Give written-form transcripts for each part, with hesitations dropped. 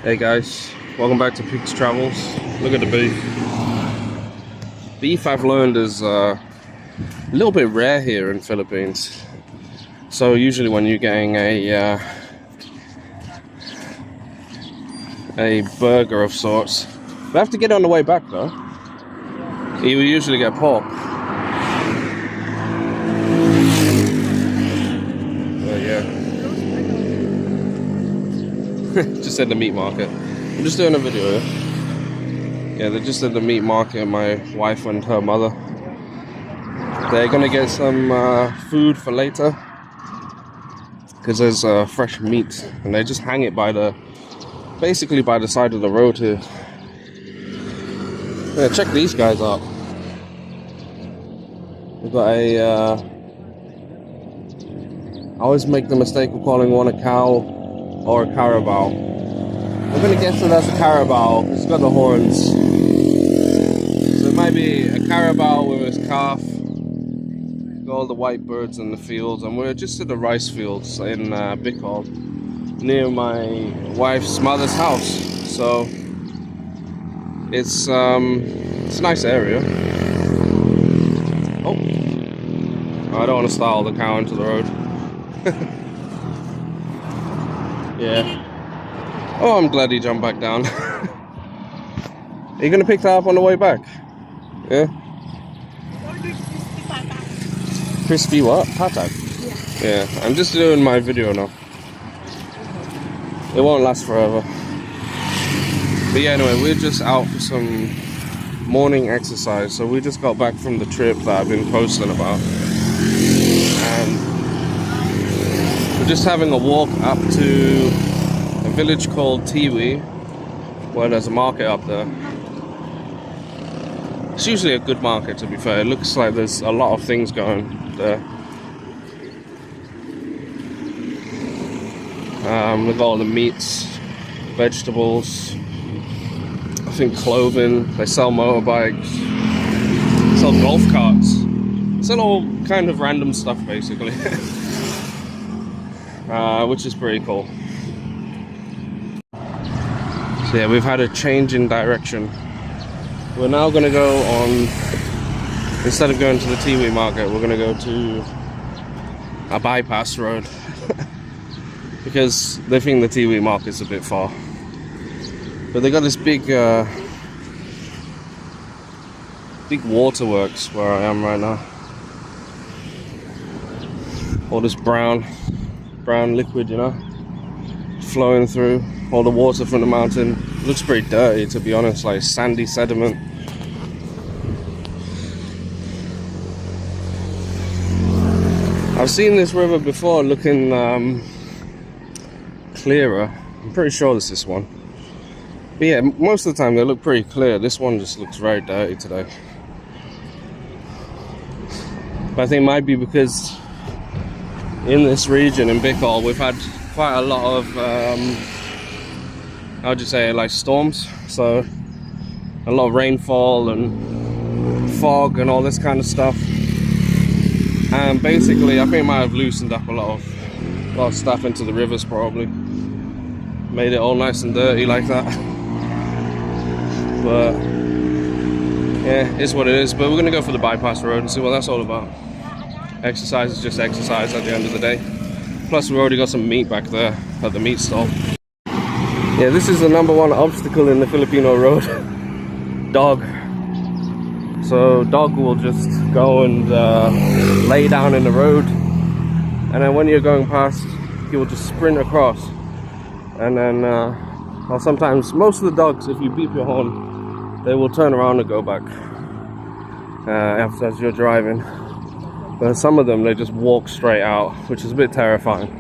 Hey guys, welcome back to Peaks Travels. Look at the beef. Beef I've learned is a little bit rare here in Philippines. So usually when you're getting a burger of sorts, we have to get it on the way back though. You usually get pork. But yeah. Just at the meat market. I'm just doing a video here. Yeah, they're just at the meat market, my wife and her mother. They're gonna get some food for later because there's fresh meat, and they just hang it basically by the side of the road here. Yeah, check these guys out. We've got I always make the mistake of calling one a cow or a carabao. I'm gonna guess that that's a carabao. It's got the horns. So it might be a carabao with his calf. Got all the white birds in the fields, and we're just at the rice fields in Bicol, near my wife's mother's house. So it's a nice area. Oh, I don't want to style the cow into the road. Yeah. Oh, I'm glad he jumped back down. Are you gonna pick that up on the way back? Yeah. Crispy what? Patak? Yeah. Yeah. I'm just doing my video now. It won't last forever. But yeah, anyway, we're just out for some morning exercise. So we just got back from the trip that I've been posting about. And we're just having a walk up to a village called Tiwi, where there's a market up there. It's usually a good market, to be fair. It looks like there's a lot of things going there. With all the meats, vegetables, I think clothing. They sell motorbikes, sell golf carts, sell all kind of random stuff basically. Which is pretty cool. So yeah, we've had a change in direction. We're now going to go on, instead of going to the Tiwi market, we're going to go to a bypass road. Because they think the Tiwi market's a bit far. But they got this big waterworks where I am right now. All this brown liquid, you know, flowing through. All the water from the mountain. It looks pretty dirty, to be honest, like sandy sediment. I've seen this river before looking clearer. I'm pretty sure it's this one. But yeah, most of the time they look pretty clear. This one just looks very dirty today. But I think it might be because in this region, in Bicol, we've had quite a lot of how would you say, like storms. So a lot of rainfall and fog and all this kind of stuff. And basically I think it might have loosened up a lot of stuff into the rivers, probably made it all nice and dirty like that. But yeah, it's what it is. But we're gonna go for the bypass road and see what that's all about. Exercise is just exercise at the end of the day. Plus we've already got some meat back there at the meat stall. Yeah, this is the #1 obstacle in the Filipino road. Dog. So dog will just go and lay down in the road, and then when you're going past, he will just sprint across. And then well, sometimes, most of the dogs, if you beep your horn, they will turn around and go back as you're driving. But some of them, they just walk straight out, which is a bit terrifying.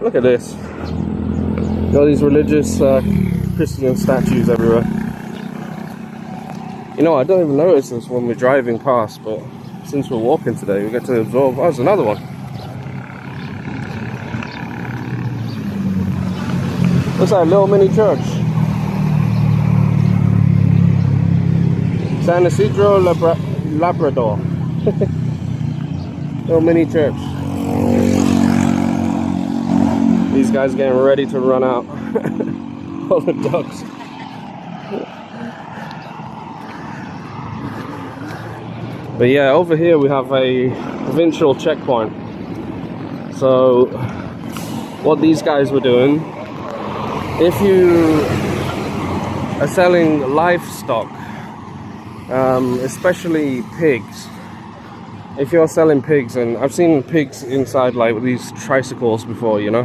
Look at this. All these religious Christian statues everywhere. You know, I don't even notice this when we're driving past, but since we're walking today, we get to absorb. Oh, there's another one. Looks like a little mini church. San Isidro Labrador. Little mini church. These guys getting ready to run out. all the ducks. But yeah, over here we have a provincial checkpoint. So what these guys were doing, if you are selling livestock, especially pigs, if you're selling pigs, and I've seen pigs inside like these tricycles before, you know.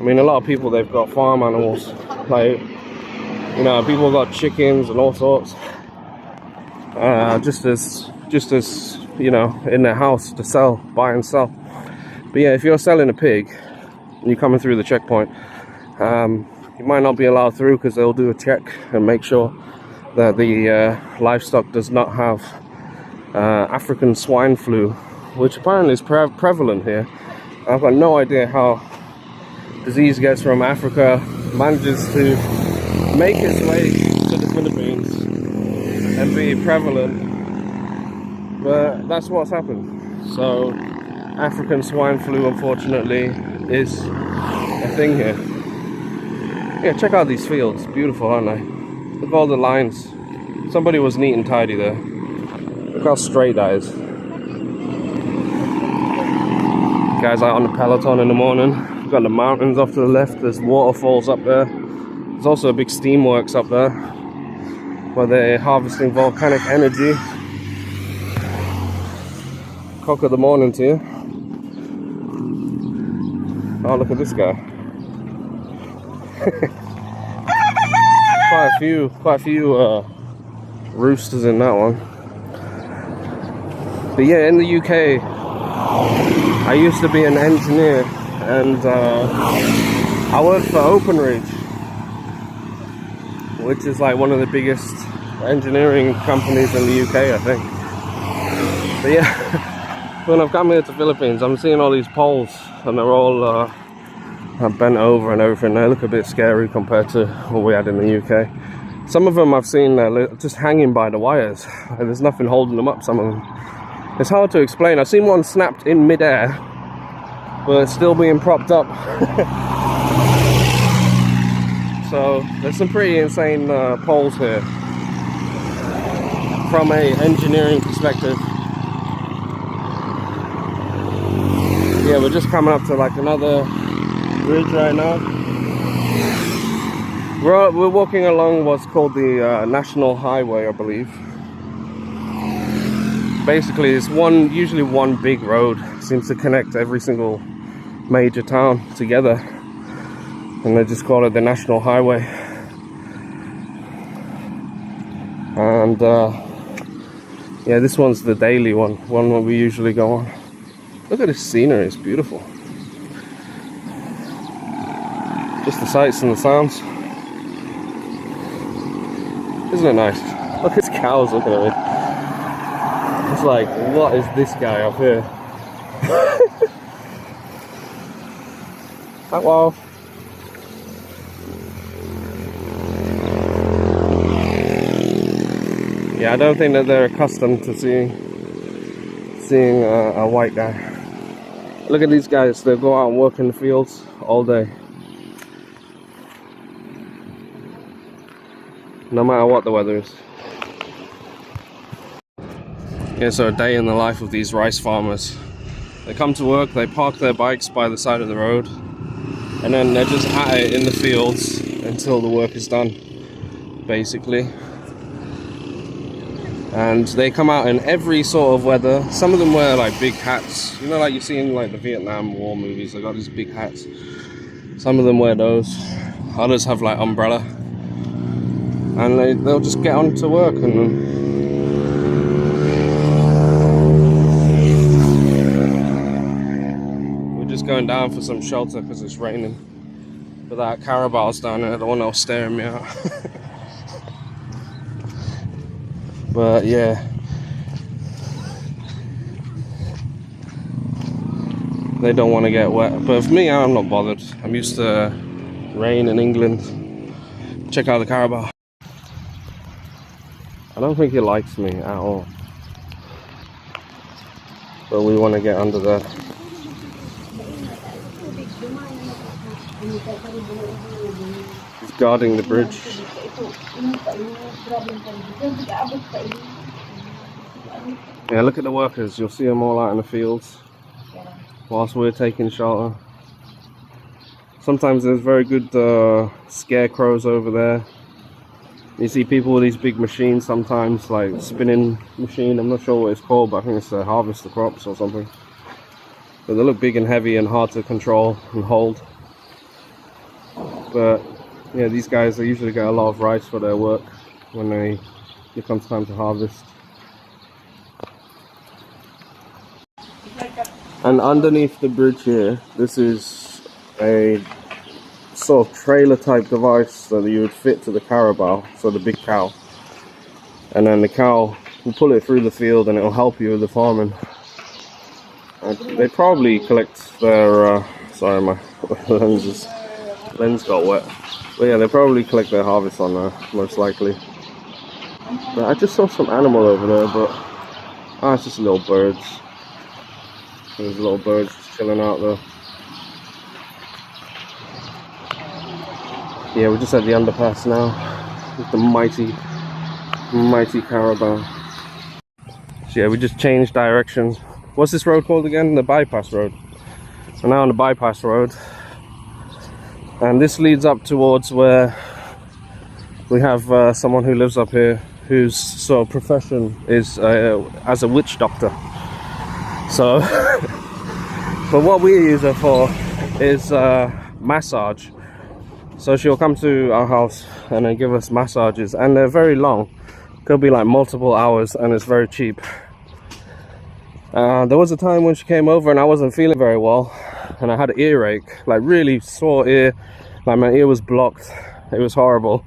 I mean, a lot of people, they've got farm animals, like, you know, people got chickens and all sorts, just as you know, in their house to sell, buy and sell. But yeah, if you're selling a pig and you're coming through the checkpoint, you might not be allowed through because they'll do a check and make sure that the livestock does not have African swine flu, which apparently is prevalent here. I've got no idea how disease gets from Africa, manages to make its way to the Philippines and be prevalent, but that's what's happened. So African swine flu, unfortunately, is a thing here. Yeah, check out these fields, beautiful, aren't they? Look at all the lines. Somebody was neat and tidy there. Look how straight that is. Guys out on the peloton in the morning. We've got the mountains off to the left. There's waterfalls up there. There's also a big steamworks up there where they're harvesting volcanic energy. Cock of the morning to you. Oh, look at this guy. quite a few roosters in that one. But yeah, in the UK, I used to be an engineer, and I worked for Openreach, which is like one of the biggest engineering companies in the UK, I think. But yeah, when I've come here to Philippines, I'm seeing all these poles, and they're all bent over and everything. They look a bit scary compared to what we had in the UK. Some of them I've seen just hanging by the wires. There's nothing holding them up, some of them. It's hard to explain. I've seen one snapped in mid-air, but it's still being propped up. So there's some pretty insane poles here from a engineering perspective. Yeah, we're just coming up to like another bridge right now. We're walking along what's called the National Highway, I believe. Basically, it's usually one big road. Seems to connect every single major town together, and they just call it the National Highway. And yeah, this one's the daily one where we usually go on. Look at this scenery, it's beautiful. Just the sights and the sounds. Isn't it nice? Look at these cows looking at me. It's like, what is this guy up here? Hello. Yeah, I don't think that they're accustomed to seeing a white guy. Look at these guys, they go out and work in the fields all day. No matter what the weather is. Yeah, so a day in the life of these rice farmers. They come to work, they park their bikes by the side of the road, and then they're just at it in the fields until the work is done, basically. And they come out in every sort of weather. Some of them wear like big hats, you know, like you see in like the Vietnam War movies. They got these big hats. Some of them wear those. Others have like umbrella, and they'll just get on to work. And we're just going down for some shelter because it's raining. But that carabao's down there, the one that was staring me out. But yeah, they don't want to get wet. But for me, I'm not bothered. I'm used to rain in England. Check out the carabao. I don't think he likes me at all. But we want to get under there. These guarding the bridge. Yeah, look at the workers. You'll see them all out in the fields whilst we're taking shelter. Sometimes there's very good scarecrows over there. You see people with these big machines sometimes, like spinning machine. I'm not sure what it's called, but I think it's to harvest the crops or something. But they look big and heavy and hard to control and hold. But yeah, these guys, they usually get a lot of rice for their work when it comes time to harvest. And underneath the bridge here, this is a sort of trailer type device that you would fit to the carabao, so the big cow. And then the cow will pull it through the field and it will help you with the farming. And they probably collect their, sorry, my lens got wet. But yeah, they probably collect their harvest on there, most likely. But I just saw some animal over there, but it's just little birds. There's little birds just chilling out there. Yeah, we're just at the underpass now with the mighty carabao. So yeah, we just changed direction. What's this road called again? The bypass road. We're now on the bypass road, and this leads up towards where we have someone who lives up here whose sort of profession is as a witch doctor. So but what we use her for is massage. So she'll come to our house and then give us massages, and they're very long. Could be like multiple hours, and it's very cheap. There was a time when she came over and I wasn't feeling very well, and I had an earache, like really sore ear, like my ear was blocked. It was horrible.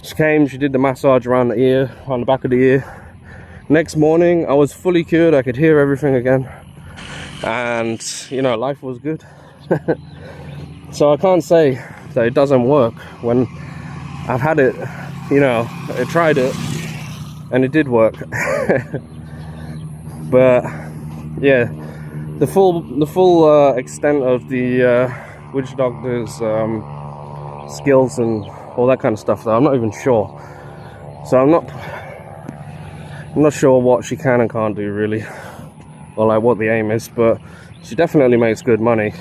She came, she did the massage around the ear, on the back of the ear. Next morning I was fully cured, I could hear everything again, and you know, life was good. So I can't say that it doesn't work when I've had it, you know, I tried it and it did work. But yeah, the full extent of the witch doctor's skills and all that kind of stuff, though, I'm not even sure. So I'm not sure what she can and can't do really, or like what the aim is, but she definitely makes good money.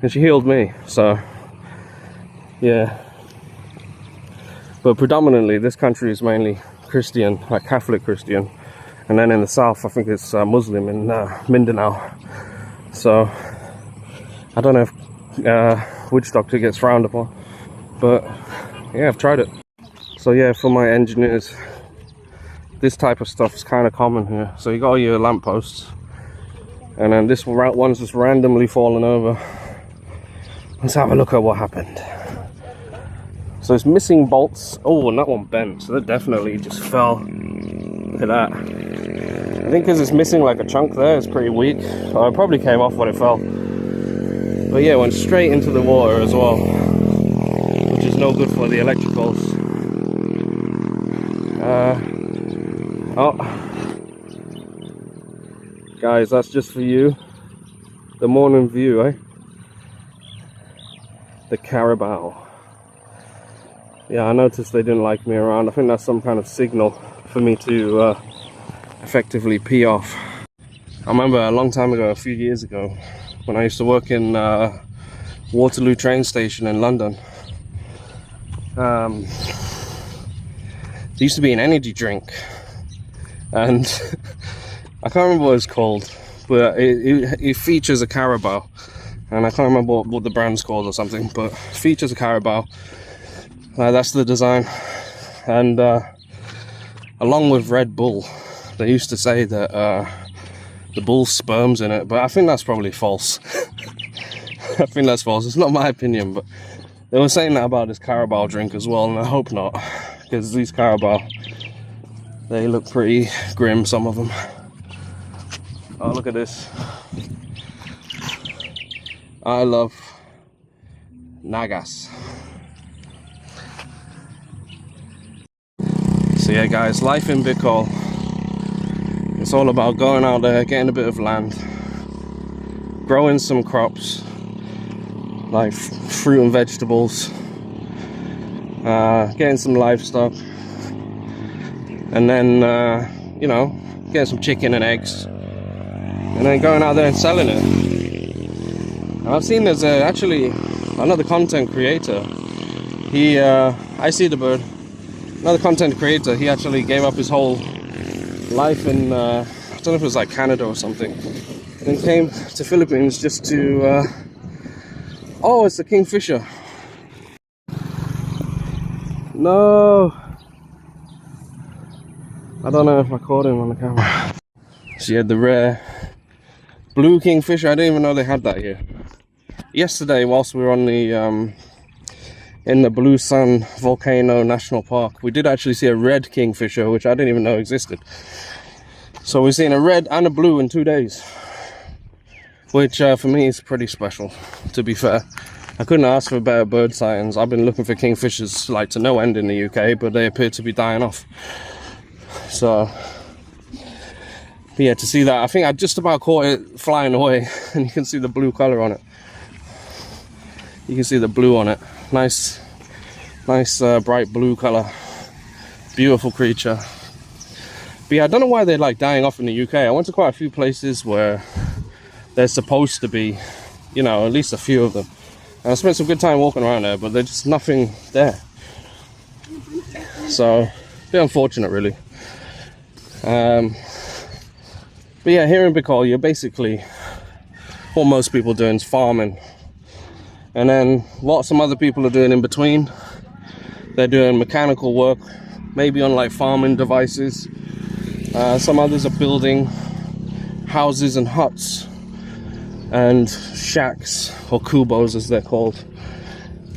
And she healed me, so yeah. But predominantly this country is mainly Christian, like Catholic Christian, and then in the south I think it's Muslim in Mindanao. So I don't know if witch doctor gets frowned upon, but yeah, I've tried it. So yeah, for my engineers, this type of stuff is kind of common here. So you got your lampposts, and then this one's just randomly fallen over. Let's have a look at what happened. So it's missing bolts. Oh, and that one bent, so that definitely just fell. Look at that. I think because it's missing like a chunk there, it's pretty weak. Oh, it probably came off when it fell. But yeah, it went straight into the water as well, which is no good for the electricals. Oh, guys, that's just for you. The morning view, eh? The carabao. Yeah, I noticed they didn't like me around. I think that's some kind of signal for me to effectively pee off. I remember a long time ago, a few years ago, when I used to work in Waterloo train station in London. There used to be an energy drink, and I can't remember what it's called, but it features a carabao, and I can't remember what the brand's called or something, but it features a carabao. That's the design, and along with Red Bull, they used to say that the bull's sperm's in it, but I think that's probably false. I think that's false. It's not my opinion, but they were saying that about this carabao drink as well, and I hope not, because these carabao, they look pretty grim, some of them. Oh, look at this. I love Nagas. So yeah guys, life in Bicol, it's all about going out there, getting a bit of land, growing some crops like fruit and vegetables, getting some livestock, and then you know, getting some chicken and eggs, and then going out there and selling it. And I've seen there's actually another content creator. He I see the bird. Another content creator. He actually gave up his whole life in I don't know if it was like Canada or something, and then came to Philippines just to oh, it's the kingfisher. No, I don't know if I caught him on the camera. She had the rare blue kingfisher. I didn't even know they had that here. Yesterday, whilst we were on the in the Blue Sun Volcano National Park, we did actually see a red kingfisher, which I didn't even know existed. So we've seen a red and a blue in 2 days, which for me is pretty special, to be fair. I couldn't ask for better bird sightings. I've been looking for kingfishers like to no end in the UK, but they appear to be dying off. So yeah, to see that, I think I just about caught it flying away, and you can see the blue color on it. You can see the blue on it. Nice bright blue color. Beautiful creature. But yeah, I don't know why they're like dying off in the UK. I went to quite a few places where there's supposed to be, you know, at least a few of them. And I spent some good time walking around there, but there's just nothing there. So, a bit unfortunate really. But yeah, here in Bicol, you're basically, what most people are doing is farming. And then what some other people are doing in between, they're doing mechanical work, maybe on like farming devices. Some others are building houses and huts and shacks, or kubos as they're called.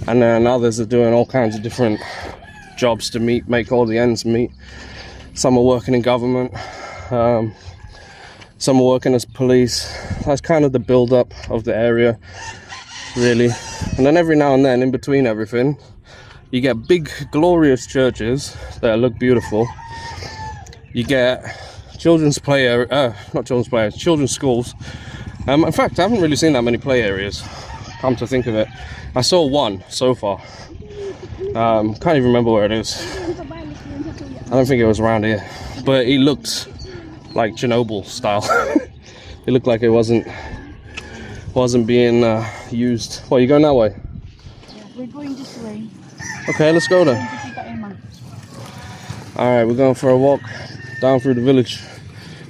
And then others are doing all kinds of different jobs to make all the ends meet. Some are working in government, some are working as police. That's kind of the build-up of the area, really. And then every now and then, in between everything, you get big glorious churches that look beautiful. You get children's play children's schools. In fact, I haven't really seen that many play areas, come to think of it. I saw one so far. Can't even remember where it is. I don't think it was around here, but it looked like Chernobyl style. It looked like it wasn't being used. What, are you going that way? Yeah, we're going this way. Okay, let's go then. Alright, we're going for a walk down through the village.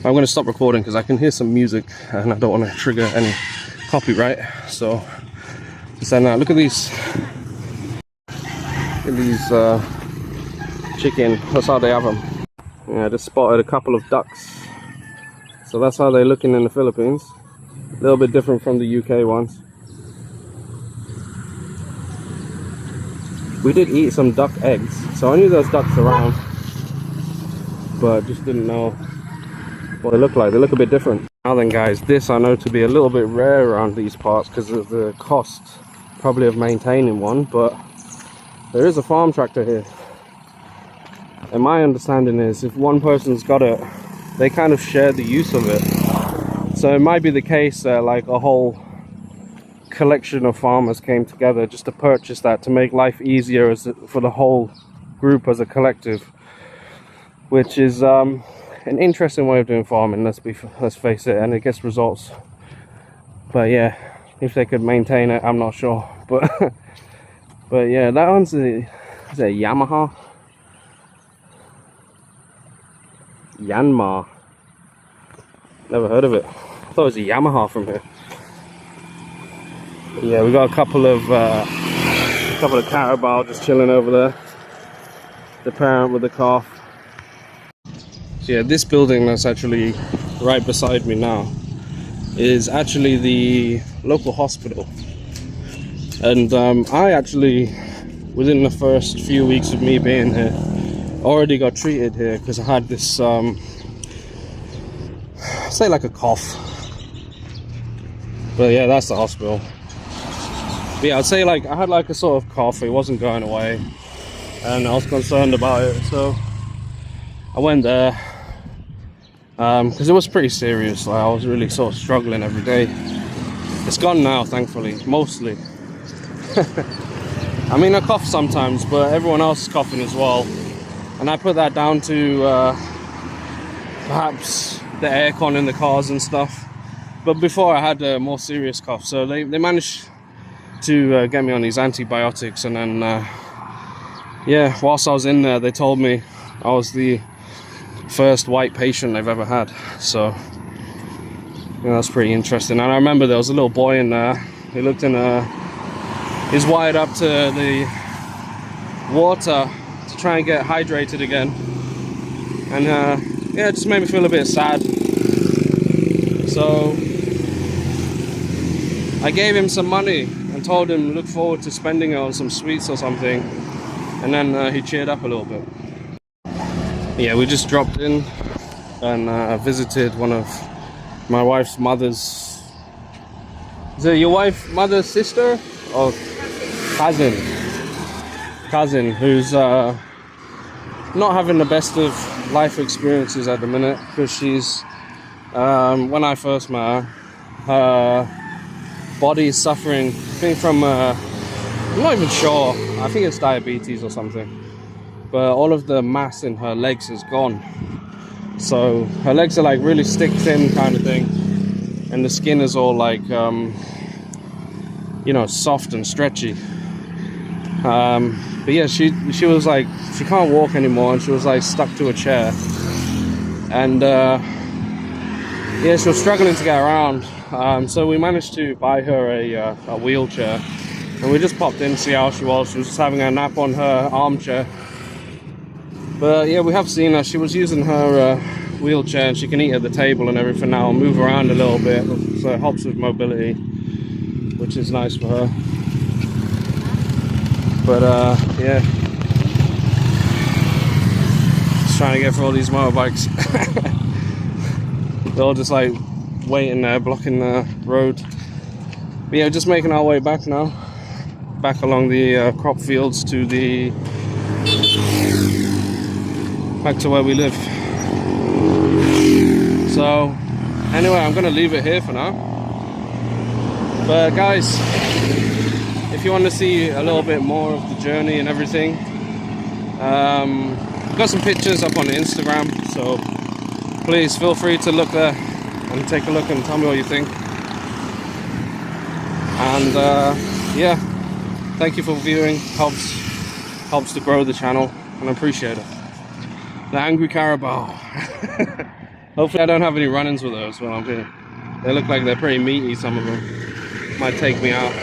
I'm going to stop recording because I can hear some music and I don't want to trigger any copyright. So, just look at these. Look at these chicken. That's how they have them. Yeah, I just spotted a couple of ducks. So that's how they're looking in the Philippines. A little bit different from the UK ones. We did eat some duck eggs, so I knew there was ducks around, but just didn't know what they look like. They look a bit different. Now then guys, this I know to be a little bit rare around these parts because of the cost probably of maintaining one, but there is a farm tractor here. And my understanding is if one person's got it, they kind of share the use of it. So it might be the case that like a whole collection of farmers came together just to purchase that to make life easier for the whole group as a collective, which is an interesting way of doing farming. Let's face it, and it gets results. But yeah, if they could maintain it, I'm not sure. But yeah, that one's is it a Yamaha? Yanmar. Never heard of it. I thought it was a Yamaha from here. Yeah, we got a couple of carabao just chilling over there. The parent with the calf. So yeah, this building that's actually right beside me now is actually the local hospital. And I actually, within the first few weeks of me being here, already got treated here because I had this say like a cough. But yeah, that's the hospital. But yeah, I'd say like I had like a sort of cough. It wasn't going away and I was concerned about it, so I went there because it was pretty serious. Like I was really sort of struggling every day. It's gone now, thankfully, mostly. I mean, I cough sometimes, but everyone else is coughing as well. And I put that down to perhaps the aircon in the cars and stuff. But before I had a more serious cough, so they managed to get me on these antibiotics, and then yeah, whilst I was in there, they told me I was the first white patient they've ever had. So yeah, that's pretty interesting. And I remember there was a little boy in there. He looked in he's wired up to the water to try and get hydrated again, and yeah, it just made me feel a bit sad. So I gave him some money and told him look forward to spending it on some sweets or something, and then he cheered up a little bit. Yeah, we just dropped in and visited one of my wife's mother's. Is it your wife's mother's sister or cousin? Cousin, who's not having the best of life experiences at the minute, because she's when I first met her, her body is suffering, I think from I'm not even sure, I think it's diabetes or something, but all of the mass in her legs is gone. So her legs are like really stick thin kind of thing, and the skin is all like you know, soft and stretchy. But yeah, she was like, she can't walk anymore, and she was like stuck to a chair, and yeah, she was struggling to get around. So we managed to buy her a wheelchair, and we just popped in to see how she was. She was just having a nap on her armchair. But yeah, we have seen her. She was using her wheelchair, and she can eat at the table and everything now, and move around a little bit, so it helps with mobility, which is nice for her. But yeah, just trying to get through all these motorbikes. They're all just like waiting there, blocking the road. But yeah, just making our way back now, back along the crop fields to the back to where we live. So anyway, I'm gonna leave it here for now. But guys, if you want to see a little bit more of the journey and everything, got some pictures up on Instagram, so please feel free to look there and take a look and tell me what you think. And yeah, thank you for viewing. Helps to grow the channel, and I appreciate it. The angry carabao. Hopefully I don't have any run-ins with those when I'm here. They look like they're pretty meaty, some of them. Might take me out.